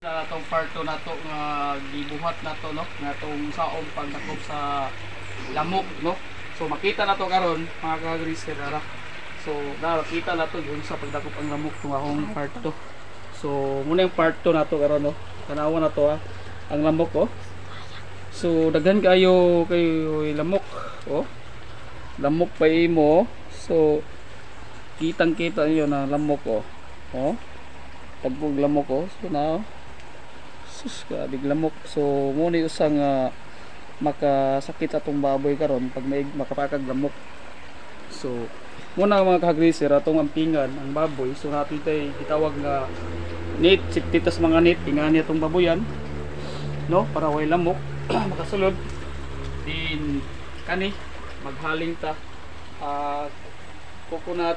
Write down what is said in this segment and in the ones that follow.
Sa atong part 2 nato nga gibuhat nato no nga tong saong pagdakop sa lamok no. So makita nato karon mga ka-greaser ara. So nakita nato yung sa pagdakop ang lamok tong akong part 2. So muna yung part 2 nato karon no. Tanawa nato ang lamok oh. So daghan kayo lamok oh. Lamok pa imo. So kitang-kita niyo na lamok oh. Oh. Tagpog lamok oh. So na sus kabig lamok. So muna usang makasakit atong baboy karon pag may makapakag lamok. So muna mga ka-greaser atong ampingan ang baboy. So natin tay gitawag nga net siktitas mga net ingani atong baboyan no para way lamok makasulod din kani maghaling ta coconut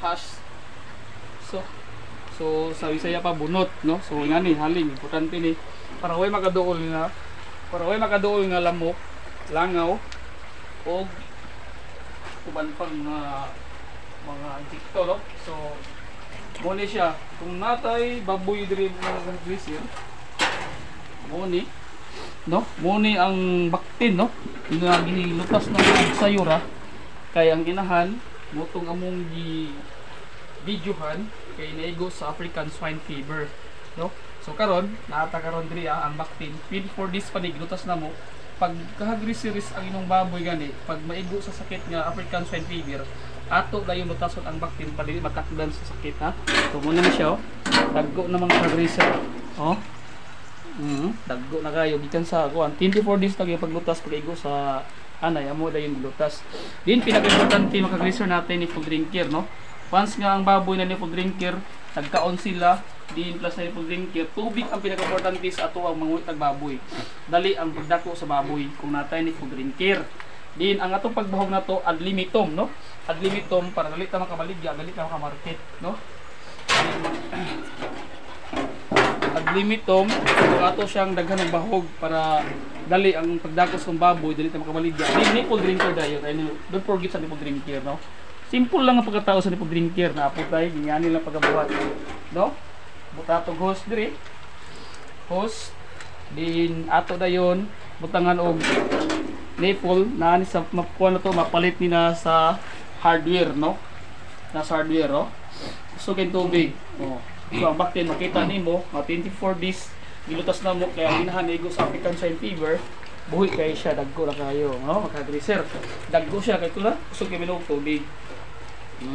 hash. So sa Bisaya pa bunot no. So ngani haling importante ni para way makaduol nga lamok, langaw og uban pang mga insekto no. So mo ni siya kung natay baboy diri mga greaser mo ni no, mo ni ang baktin no nga gilutas na sayura kay ang inahan motong among gi videohan kay naigo sa African swine fever no. So karon naata karon diri ang baktin 24 days pa gilutas na mo pag kahagriseris ang inyong baboy gani pag maigo sa sakit nga African swine fever ato dayon lutason ang baktin pa dili matakdan sa sakit ha. So muna na siya oh. Daggo na mga kagriser oh. Daggo na kayo gikan sa kuan 24 days na gyud paglutas pag-igo sa anay amo dayon lutas. Din pinaka-importante mga kagriser natin ni food drinker no. Once nga ang baboy na ni food drinker nagkaon sila din plus na food drinker tubig ang pinaka-importante sa ato ang mangulit ng baboy. Dali ang pagdako sa baboy kung natay ni food drinker. Din ang atong pagbahog na to ad limitum no. Ad limitum para dali ta makabaligya, dali ta makamarket no. Ad limitum so ato siyang daghan ng bahog para dali ang pagdakos ng baboy dali ta makabaligya. Din nipple drinker dayon ay don't forget sa nipple drinker no. Simple lang ang pagkatao sa nipple drinker na apo tayo gingani lang pagabuhat no. Butatog hose diri hose din ato dayon butangan og nipple na ani sa mapuan na to mapalit ni na sa hardware no. Nasa hardware oh. So kay tubig oh. So ang baktin makita nimo mga 24 days gilutas na mo kaya ginahanigo sa African swine fever buhi kay siya dagko ra kayo no maka-greaser dagko siya kay tula usog kay minog tubig. So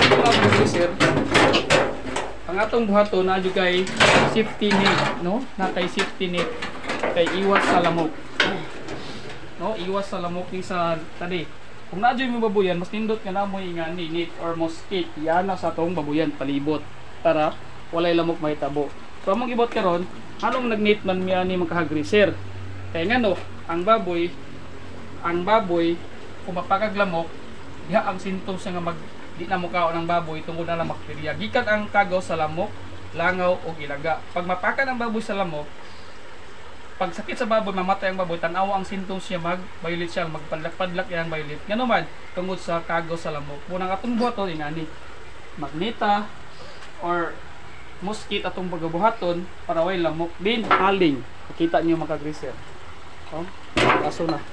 mga greaser ang atong buhaton na jud kay safety net no na kay safety net kay iwas sa lamok no iwas sa lamok ni sa tadi. Kung nadyo mo babuyan, mas nindot nga na mo ingani net or mosquito yan na sa atong babuyan palibot para walay lamok mahitabo. So among ibot karon anong nagnet man mi ani magkahagriser kay ngano ang baboy kung mapakag lamok diha ang symptoms nga mag di na mukaon ang baboy tungod na lang bakterya gikan ang kagaw sa lamok, langaw o ilaga. Pag mapakan ang baboy sa lamok pag sakit sa baboy mamatay ang baboy tan-aw ang symptoms niya mag-violet siya magpadlak-padlak yang violet ngano man tungod sa kagaw sa lamok. Munang atong buhaton ingani magneta or mosquito atong pagabuhaton para way lamok din haling makita niyo maka-greaser oh kaso na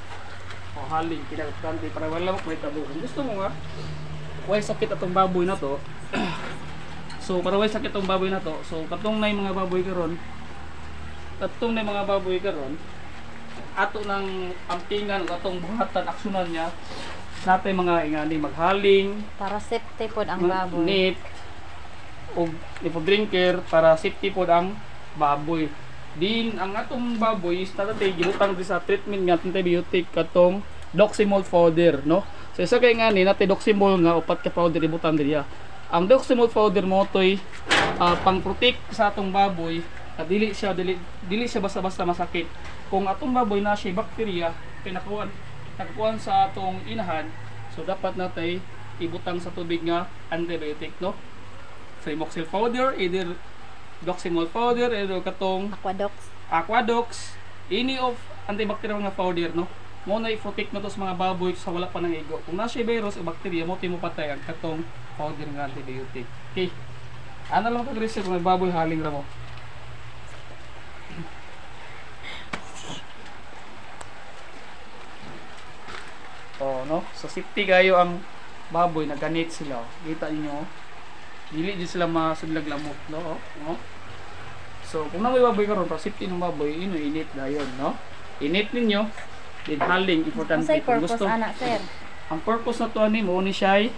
oh haling pinaka-importante para way lamok may tabo. Kung gusto mo nga way sakit atong baboy na to so para way sakit atong baboy na to so katong nay mga baboy karon ato ng ampingan o atong buhatan aksyonan niya natin mga ingani maghaling para safety pod ang baboy net o nipple drinker para safety pod ang baboy. Din ang atong baboy is natatay gibutang sa treatment nga antibiotic katong doximol powder no. So isa kay ngani natay doximol nga upat ka powder ibutang diriya. Ang doximol powder mo toy pang-protect sa atong baboy dili siya basta-basta masakit. Kung atong baboy na siya bakterya nakakuan sa atong inahan so dapat natay ibutang sa tubig nga antibiotic no. Frimoxil powder either doximol powder either katong aquadox any of antibacterial nga powder no mo na i-protect na to sa mga baboy sa wala pa nang igo. Kung nasa virus o bakterya mo timo patay ang katong powder nga antibiotic. Okay. Ano lang pag-reserve kung may baboy haling ra mo. Oh, no? So safety kayo ang baboy na ganit sila. Kita niyo. Dili di sila masudlag lamok, no? No? So kung na may baboy karon para safety ng baboy, init dayon, no? Init ninyo, din haling importante Unsay kung purpose gusto. ana sir? Ang purpose na to ani mo ni siya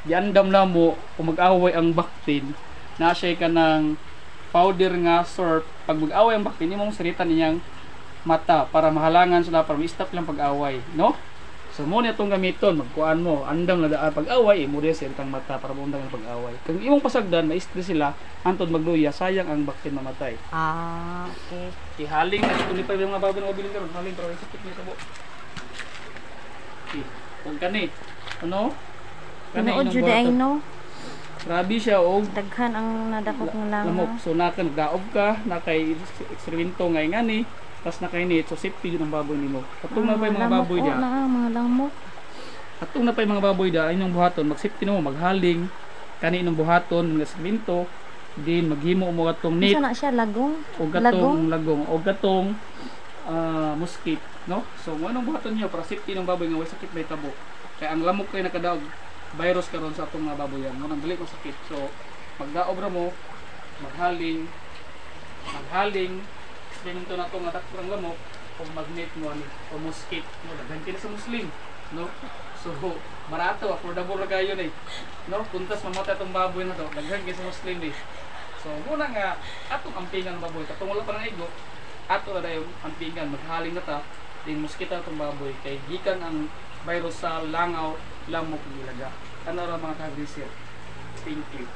yandam na mo kung mag-away ang baktin na siya ka ng powder nga surf pag mag-away ang baktin imong siritan niyang mata para mahalangan sila para ma-stop lang pag-away, no? So mo ni atong gamiton magkuan mo andam na daan pag-away mo diya siritang mata para maundang ang pag-away. Kung imong pasagdan ma-stress sila antod magluya sayang ang baktin mamatay. Ah, okay. Ihaling na dito ni pa yung mga baboy na mabiling karon haling pero sakit ni sabo. Kung kani ano? Tinuod inyong jud ay buhaton. no. Grabe siya og Daghan ang nadakot nga lamok. lang. So nakan daog ka na kay eksperimento ngay ngani tas na kay ni so safety yun ang baboy nimo. Katong na pa yung mga baboy dia. dia. Mga lamok. Katong na pa yung mga baboy dia inyong buhaton mag safety nimo maghaling kani inyong buhaton ng eksperimento din maghimo mo katong net Isa na siya lagong. o gatong lagong o gatong mosquito, no? So mo anong buhaton niyo para safety ng baboy nga way sakit may tabo. Kaya ang lamok kay nakadaog virus karon sa atong mga baboyan mo nang dili masakit. So magdaob ra mo maghaling eksperimento na to nga takprang lamok o magnet mo ani o mosquito no daghan kini sa muslim, no? So barato affordable ra gayon eh, no? Puntas mamatay atong baboy na to daghan kini sa muslim eh. So muna nga atong ampingan ng baboy katong wala pa nang igo ato na dayon ampingan maghaling na ta din mosquito atong baboy kay gikan ang virus sa langaw lamok nilaga. Ano ra mga ka-research? Thank you.